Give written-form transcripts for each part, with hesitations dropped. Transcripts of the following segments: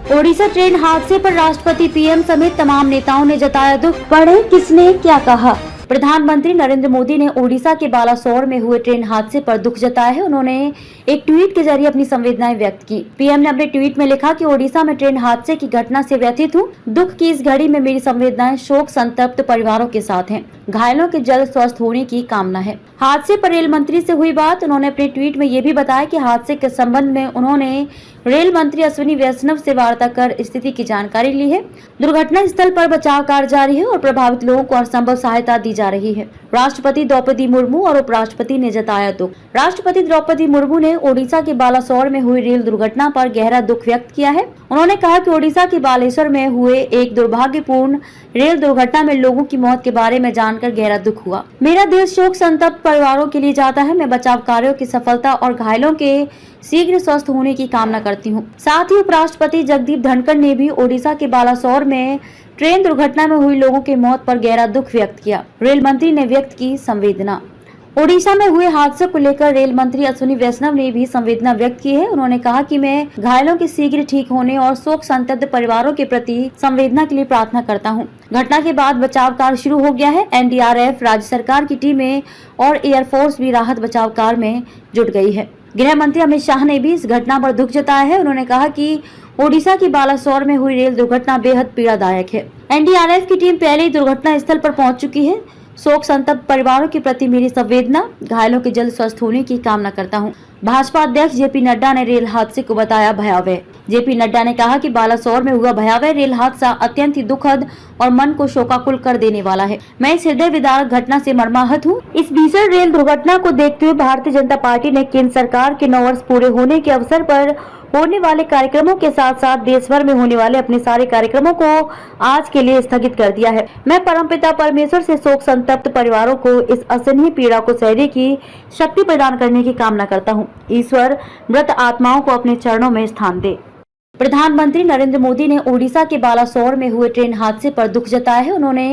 Odisha train हादसे पर राष्ट्रपति पीएम समेत तमाम नेताओं ने जताया दुख। पढ़े किसने क्या कहा। प्रधानमंत्री नरेंद्र मोदी ने ओडिशा के बालासोर में हुए ट्रेन हादसे पर दुख जताया है। उन्होंने एक ट्वीट के जरिए अपनी संवेदनाएं व्यक्त की। पीएम ने अपने ट्वीट में लिखा कि ओडिशा में ट्रेन हादसे की घटना से व्यथित हूँ। दुख की इस घड़ी में मेरी संवेदनाएं शोक संतप्त परिवारों के साथ हैं। घायलों के जल्द स्वस्थ होने की कामना है। हादसे पर रेल मंत्री से हुई बात। उन्होंने अपने ट्वीट में ये भी बताया कि हादसे के संबंध में उन्होंने रेल मंत्री अश्विनी वैष्णव से वार्ता कर स्थिति की जानकारी ली है। दुर्घटना स्थल पर बचाव कार्य जारी है और प्रभावित लोगों को हर संभव सहायता दी जा रही है। राष्ट्रपति द्रौपदी मुर्मू और उपराष्ट्रपति ने जताया दुख। राष्ट्रपति द्रौपदी मुर्मू ने ओडिशा के बालासोर में हुई रेल दुर्घटना पर गहरा दुख व्यक्त किया है। उन्होंने कहा कि ओडिशा के बालेश्वर में हुए एक दुर्भाग्यपूर्ण रेल दुर्घटना में लोगों की मौत के बारे में जानकर गहरा दुख हुआ। मेरा दिल शोक संतप्त परिवारों के लिए जाता है। मैं बचाव कार्यों की सफलता और घायलों के शीघ्र स्वस्थ होने की कामना करती हूँ। साथ ही उपराष्ट्रपति जगदीप धनखड़ ने भी ओडिशा के बालासोर में ट्रेन दुर्घटना में हुई लोगों की मौत पर गहरा दुख व्यक्त किया। रेल मंत्री ने व्यक्त की संवेदना। ओडिशा में हुए हादसे को लेकर रेल मंत्री अश्विनी वैष्णव ने भी संवेदना व्यक्त की है। उन्होंने कहा कि मैं घायलों के शीघ्र ठीक होने और शोक संतप्त परिवारों के प्रति संवेदना के लिए प्रार्थना करता हूं। घटना के बाद बचाव कार्य शुरू हो गया है। एनडीआरएफ, राज्य सरकार की टीमें और एयरफोर्स भी राहत बचाव कार्य में जुट गई है। गृह मंत्री अमित शाह ने भी इस घटना पर दुख जताया है। उन्होंने कहा कि ओडिशा की बालासोर में हुई रेल दुर्घटना बेहद पीड़ादायक है। एनडीआरएफ की टीम पहले ही दुर्घटना स्थल पर पहुंच चुकी है। शोक संतप्त परिवारों के प्रति मेरी संवेदना। घायलों के जल्द स्वस्थ होने की कामना करता हूं। भाजपा अध्यक्ष जेपी नड्डा ने रेल हादसे को बताया भयावह। जेपी नड्डा ने कहा कि बालासोर में हुआ भयावह रेल हादसा अत्यंत ही दुखद और मन को शोकाकुल कर देने वाला है। मैं इस हृदय विदारक घटना से मर्माहत हूँ। इस भीषण रेल दुर्घटना को देखते हुए भारतीय जनता पार्टी ने केंद्र सरकार के 9 वर्ष पूरे होने के अवसर पर होने वाले कार्यक्रमों के साथ साथ देश भर में होने वाले अपने सारे कार्यक्रमों को आज के लिए स्थगित कर दिया है। मैं परमपिता परमेश्वर से शोक संतप्त परिवारों को इस असहनीय पीड़ा को सहने की शक्ति प्रदान करने की कामना करता हूँ। ईश्वर मृत आत्माओं को अपने चरणों में स्थान दे। प्रधानमंत्री नरेंद्र मोदी ने ओडिशा के बालासोर में हुए ट्रेन हादसे पर दुख जताया है। उन्होंने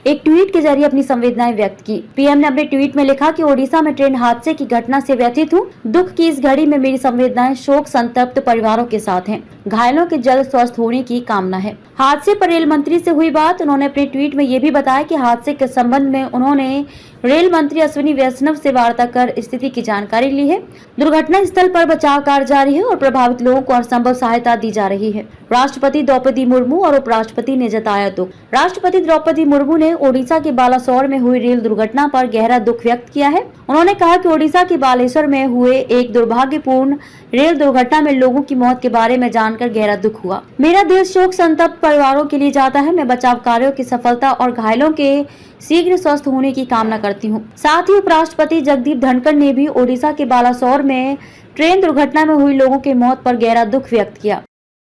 एक ट्वीट के जरिए अपनी संवेदनाएं व्यक्त की। पीएम ने अपने ट्वीट में लिखा कि ओडिशा में ट्रेन हादसे की घटना से व्यथित हूँ। दुख की इस घड़ी में मेरी संवेदनाएं शोक संतप्त परिवारों के साथ हैं। घायलों के जल्द स्वस्थ होने की कामना है। हादसे पर रेल मंत्री से हुई बात। उन्होंने अपने ट्वीट में ये भी बताया कि हादसे के संबंध में उन्होंने रेल मंत्री अश्विनी वैष्णव से वार्ता कर स्थिति की जानकारी ली है। दुर्घटना स्थल पर बचाव कार्य जारी है और प्रभावित लोगों को हर संभव सहायता दी जा रही है। राष्ट्रपति द्रौपदी मुर्मू और उपराष्ट्रपति ने जताया दुख। राष्ट्रपति द्रौपदी मुर्मू ने ओडिशा के बालासोर में हुई रेल दुर्घटना पर गहरा दुख व्यक्त किया है। उन्होंने कहा कि ओडिशा के बालेश्वर में हुए एक दुर्भाग्यपूर्ण रेल दुर्घटना में लोगों की मौत के बारे में जानकर गहरा दुख हुआ। मेरा दिल शोक संतप्त परिवारों के लिए जाता है। मैं बचाव कार्यों की सफलता और घायलों के शीघ्र स्वस्थ होने की कामना करती हूँ। साथ ही उपराष्ट्रपति जगदीप धनखड़ ने भी ओडिशा के बालासोर में ट्रेन दुर्घटना में हुई लोगों की मौत पर गहरा दुख व्यक्त किया।